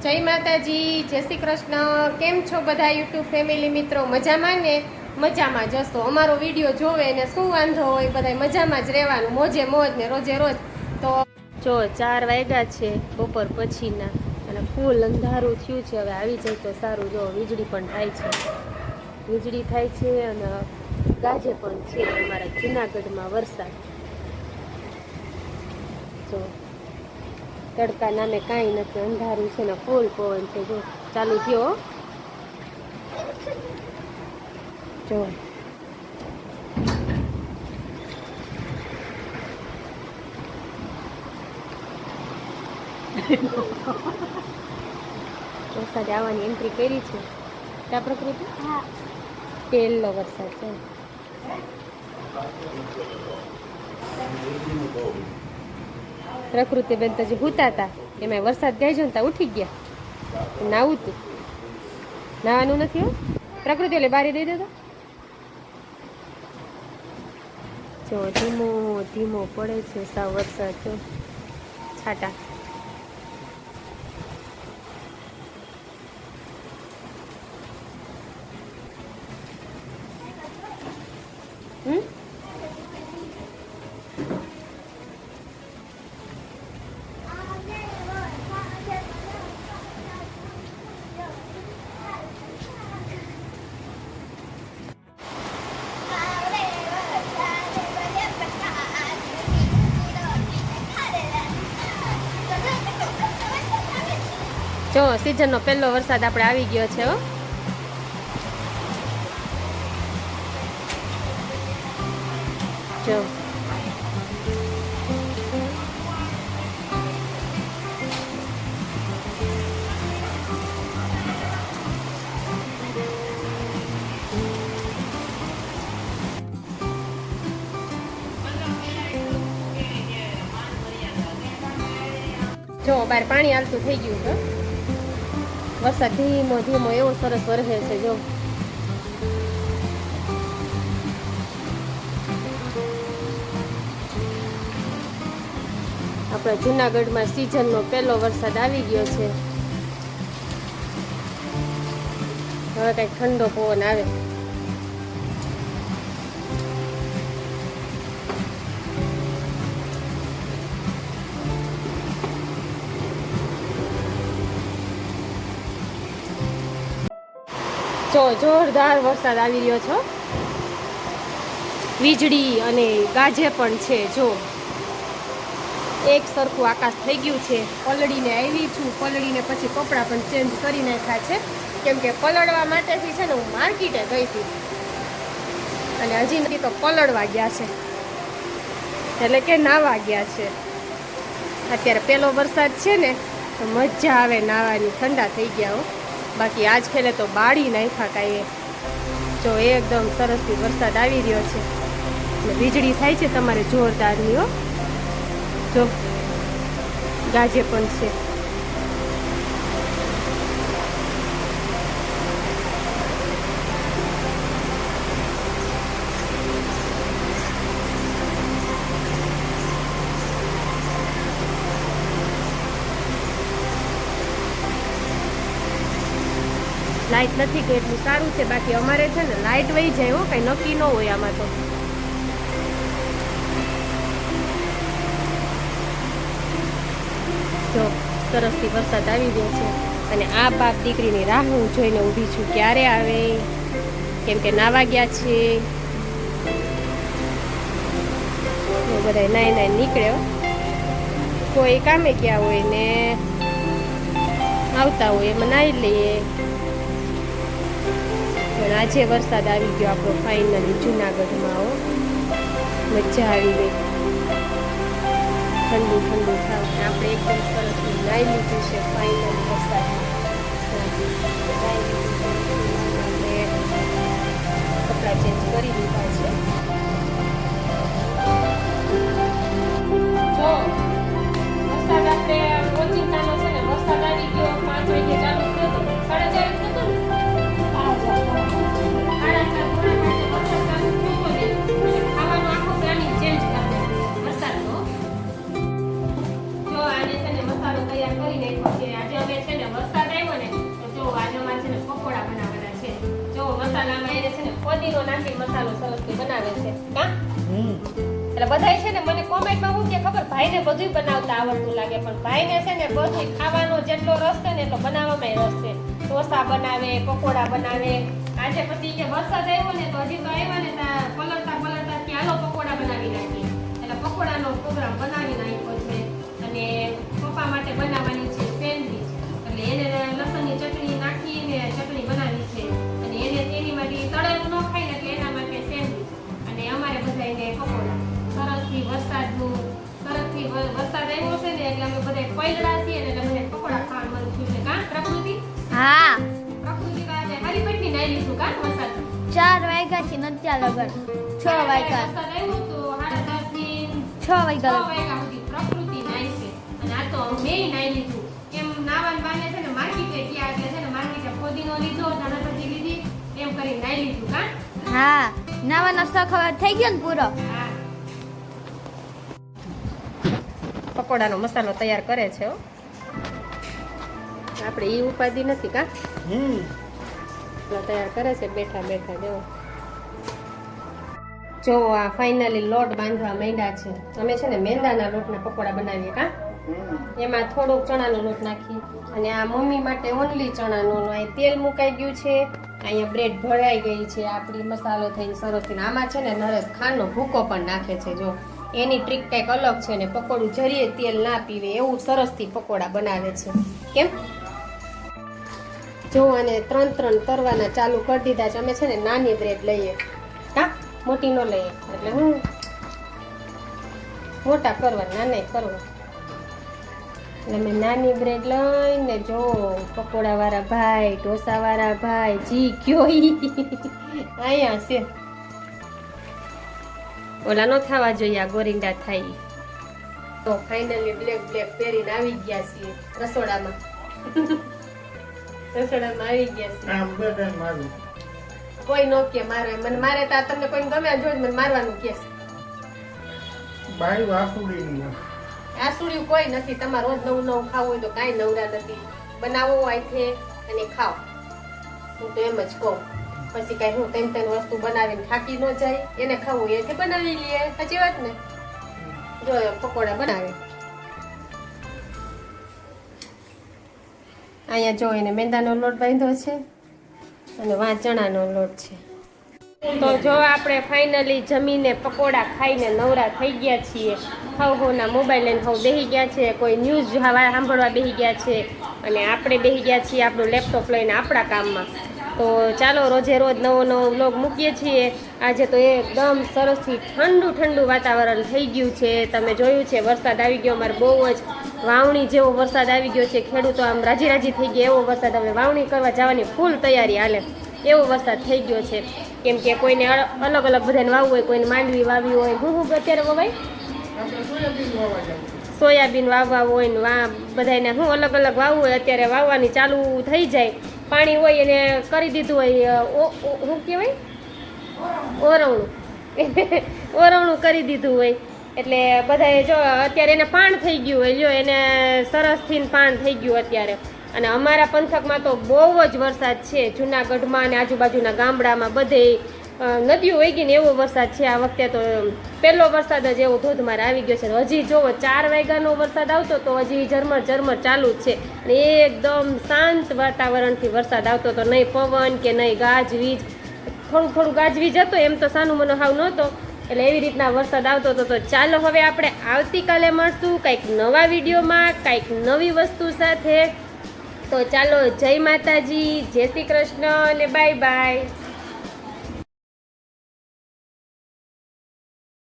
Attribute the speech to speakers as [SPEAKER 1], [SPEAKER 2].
[SPEAKER 1] જય માતાજી, જય શ્રી કૃષ્ણ। કેમ છો બધા યુટ્યુબ ફેમિલી મિત્રો? મજામાં ને? મજામાં જ હશો। અમારો વિડીયો જોવે ને શું વાંધો હોય, બધા મજામાં જ રહેવાનું, મોજે મોજ ને રોજે રોજ। તો જો 4 વાગ્યા છે બપોર પછીના અને ફૂલ અંધારું થયું છે। હવે આવી જાય તો સારું। જો વીજળી પણ થાય છે, વીજળી થાય છે અને ગાજે પણ છે। અમારા જૂનાગઢમાં વરસાદ જો તડકા નામે કાંઈ નથી, અંધારું છે ને ફૂલ પવન છે। જો ચાલુ થયો જો વરસાદ આવવાની એન્ટ્રી કરી છે। ત્યાં પ્રકૃતિ પહેલો વરસાદ છે। પ્રકૃતિ બેન તો જે ભૂતા હતા એમાં વરસાદ ગાયજો ને ત્યાં ઉઠી ગયા। નાવું તું નાવાનું નથી હો પ્રકૃતિ, એટલે બારી દઈ દેતો। જો ધીમો ધીમો પડે છે સાવ વરસાદ, જો છાટા। જો સીઝનનો પહેલો વરસાદ આપણે આવી ગયો છે હો। જો જો બહાર પાણી હાલતું થઈ ગયું છે। વરસાદ ધીમો ધીમો એવો સરસ વરસે છે। જો આપણા જૂનાગઢમાં સિઝનનો પહેલો વરસાદ આવી ગયો છે। હવે કંઈક ઠંડો પવન આવે। જો જોરદાર વરસાદ આવી રહ્યો છે, વીજળી અને ગાજે પણ છે। જો એક સરખું આકાશ થઈ ગયું છે। પલળીને આવી છું, પલળીને પછી કપડાં પણ ચેન્જ કરી નાખ્યા છે, કેમ કે પલળવા માટેથી છે ને હું માર્કેટે ગઈ હતી અને હજી નથી તો પલળવા ગયા છે, એટલે કે નાવા ગયા છે। અત્યારે પહેલો વરસાદ છે ને તો મજા આવે નાવાની, ઠંડા થઈ ગયા હો। બાકી આજ ખેલે તો બાળી નાખ્યા કાંઈ। જો એકદમ સરસથી વરસાદ આવી રહ્યો છે અને વીજળી થાય છે તમારે જોરદારની હો। જો ગાજે પણ છે। લાઇટ નથી કે એટલું સારું છે, બાકી અમારે છે ને લાઇટ વહી જાય હો, કંઈ નક્કી ન હોય આમાં તો। જો સરસથી વરસાદ આવી ગયો છે અને આ બાપ દીકરીની રાહ હું જોઈને ઊભી છું, ક્યારે આવે, કેમ કે નાવા ગયા છે। બધા નાઈ નાઈ નીકળ્યો, કોઈ કામે ગયા હોય ને આવતા હોય એમાં નાઈ લઈએ। પણ આજે વરસાદ આવી ગયો આપણો ફાઇનલી જૂનાગઢમાં હો, મજા આવી ગઈ। ઠંડુ ઠંડુ થાવ, આપણે એકદમ સરસ નાઈ લીધું છે ફાઇનલી વરસાદમાં। આપણે કપડાં ચેન્જ કરી લીધા છે। જો વરસાદ આપણે ઓચિંતાનો છે ને વરસાદ આવી ગયો 5 વાગે ચાલુ થયો તો 4:30 થતો ને ખાવાનો આખો પ્લાનિંગ ચેન્જ કરી દે વરસાદનો। જો આજે છે ને મસાલો તૈયાર કરી નાખ્યો છે। આજે અમે છે ને વરસાદ ફોદીનો નાખી મસાલો સરસથી બનાવે છે કા એટલે બધાય છે ને મને કોમેન્ટમાં હું કે ખબર ભાઈને બધુંય બનાવતા આવડતું લાગે પણ ભાઈને છે ને બધું ખાવાનો જેટલો રસ છે ને એટલો બનાવવામાં રસ છે ઢોસા બનાવે પકોડા બનાવે આજે પછી કે વરસાદ આવ્યો ને તો હજી તો આવ્યા ને પલળતા કે હાલો પકોડા બનાવી નાખીએ એટલે પકોડાનો પ્રોગ્રામ બનાવી નાખ્યો છે અને પપ્પા માટે બનાવવાની છે સેન્ડવીચ એટલે એને લસણની ચટણી નાખીને ચટણી બનાવી છે અને એને એની માટે તળેલું ન ખાય ને એટલે એના માટે સેન્ડવીચ અને અમારે બધાને પકોડા સરસથી વરસાદ આવ્યો છે ને એટલે અમે બધા પૈડા છીએ ને એટલે મને પકોડા ખાવાનું મન થયું છે કા પ્રકૃતિ
[SPEAKER 2] હા
[SPEAKER 1] પ્રકૃતિ કાજે મારી પેટની નાઈ લીધું કા વરસાદ
[SPEAKER 2] 4 વાગ્યા થી નથી લગન 6 વાગ્યા
[SPEAKER 1] વરસાદ આવ્યો તો 10:30 થી
[SPEAKER 2] 6 વાગ્યા
[SPEAKER 1] સુધી પ્રકૃતિ નાઈ છે અને આ તો મેં નાઈ લીધું એમ નાવાન બાને છે ને માર્કેટે ગયા એટલે છે ને માર્કેટે ફોદીનો લીધો ધણાપતિ લીધી એમ કરી નાઈ લીધું કા
[SPEAKER 2] હા નાવાનો શોખ હવે થઈ ગયો ને પૂરો
[SPEAKER 1] હા પકોડાનો મસાલો તૈયાર કરે છે હો આપણે ઈ ઉપાધિ નથી કા તૈયાર કરે છે બેઠા બેઠા જો આ ફાઇનલી લોટ બાંધવા માંડ્યા છે અમે છે ને મેંદાના લોટના પકોડા બનાવીએ કા એમાં થોડોક ચણાનો લોટ નાખી અને આ મમ્મી માટે ઓનલી ચણાનો તેલ મુકાઈ ગયું છે અહીંયા બ્રેડ ભરાઈ ગઈ છે આપણી મસાલો થઈને સરસ થઈને આમાં છે ને નરેશ ખાંડનો ભૂકો પણ નાખે છે જો એની ટ્રીક કંઈક અલગ છે ને પકોડું જરીએ તેલ ના પીવે એવું સરસથી પકોડા બનાવે છે કેમ જો અને 3 તરવાના ચાલુ કરી દીધા છે અમે છે ને નાની બ્રેડ લઈએ હા મોટી ન લઈએ એટલે હું મોટા કરવા નાના કરવા એટલે મેં નાની બ્રેડ લઈને જો પકોડા વાળા ભાઈ ઢોસા વાળા ભાઈ જી કયો અહીંયા છે ઓલા નો થવા જોઈએ આ ગોરિંડા થાય તો ફાઇનલી બ્લેક પહેરીને આવી ગયા છીએ રસોડામાં આવી ગયા છે કોઈ નો કે મારે મને મારે તો તમને કોઈ ગમે જોઈ મને મારવાનું કે આસુડ્યું કોઈ નથી તમારે રોજ નવું ખાવું હોય તો કાંઈ નવરા નથી બનાવો અહીંથી અને ખાઓ હું તો એમ જ કહું પછી કઈ હું ત્રણ વસ્તુ બનાવીને થાકી ન જાય એને ખાવું એથી બનાવી લઈએ સાચી વાત ને જો પકોડા બનાવે અહીંયા જો એને મેંદાનો લોટ બાંધ્યો છે અને વા ચણાનો લોટ છે તો જો આપણે ફાઇનલી જમીને પકોડા ખાઈને નવરા થઈ ગયા છીએ હવના મોબાઈલ લઈને હવ બેસી ગયા છે કોઈ ન્યૂઝ સાંભળવા બેસી ગયા છે અને આપણે બેસી ગયા છીએ આપણું લેપટોપ લઈને આપણા કામમાં તો ચાલો રોજે રોજ નવો વ્લોગ મૂકીએ છીએ આજે તો એકદમ સરસથી ઠંડુ વાતાવરણ થઈ ગયું છે તમે જોયું છે વરસાદ આવી ગયો અમારે બહુ જ વાવણી જેવો વરસાદ આવી ગયો છે ખેડૂતો આમ રાજી થઈ ગયા એવો વરસાદ હવે વાવણી કરવા જવાની ફૂલ તૈયારી હાલે એવો વરસાદ થઈ ગયો છે કેમ કે કોઈને અલગ બધાને વાવવું હોય કોઈને માંડવી વાવી હોય હું અત્યારે વવાય સોયાબીન વાવવા હોય ને બધાને હું અલગ વાવવું હોય અત્યારે વાવવાની ચાલુ થઈ જાય પાણી હોય એને કરી દીધું હોય શું કહેવાય ઓરવણું કરી દીધું હોય એટલે બધાએ જો અત્યારે એને પાણ થઈ ગયું હોય જો એને સરસથી પાણ થઈ ગયું અત્યારે અને અમારા પંથકમાં તો બહુ જ વરસાદ છે જૂનાગઢમાં અને આજુબાજુના ગામડામાં બધે નદીઓ વહી ગઈ ને એવો વરસાદ છે આ વખતે તો પહેલો વરસાદ જ એવો ધોધમાર આવી ગયો છે હજી જોવો 4 વાગ્યાનો વરસાદ આવતો તો હજી ઝરમર ચાલુ જ છે અને એકદમ શાંત વાતાવરણથી વરસાદ આવતો તો નહીં પવન કે નહીં ગાજવીજ થોડું ગાજવીજ હતો એમ તો સાનું મનો હાવ નહોતો એટલે એવી રીતના વરસાદ આવતો હતો તો ચાલો હવે આપણે આવતીકાલે મળશું કંઈક નવા વિડીયોમાં કંઈક નવી વસ્તુ સાથે તો ચાલો જય માતાજી જય શ્રી કૃષ્ણ અને બાય બાય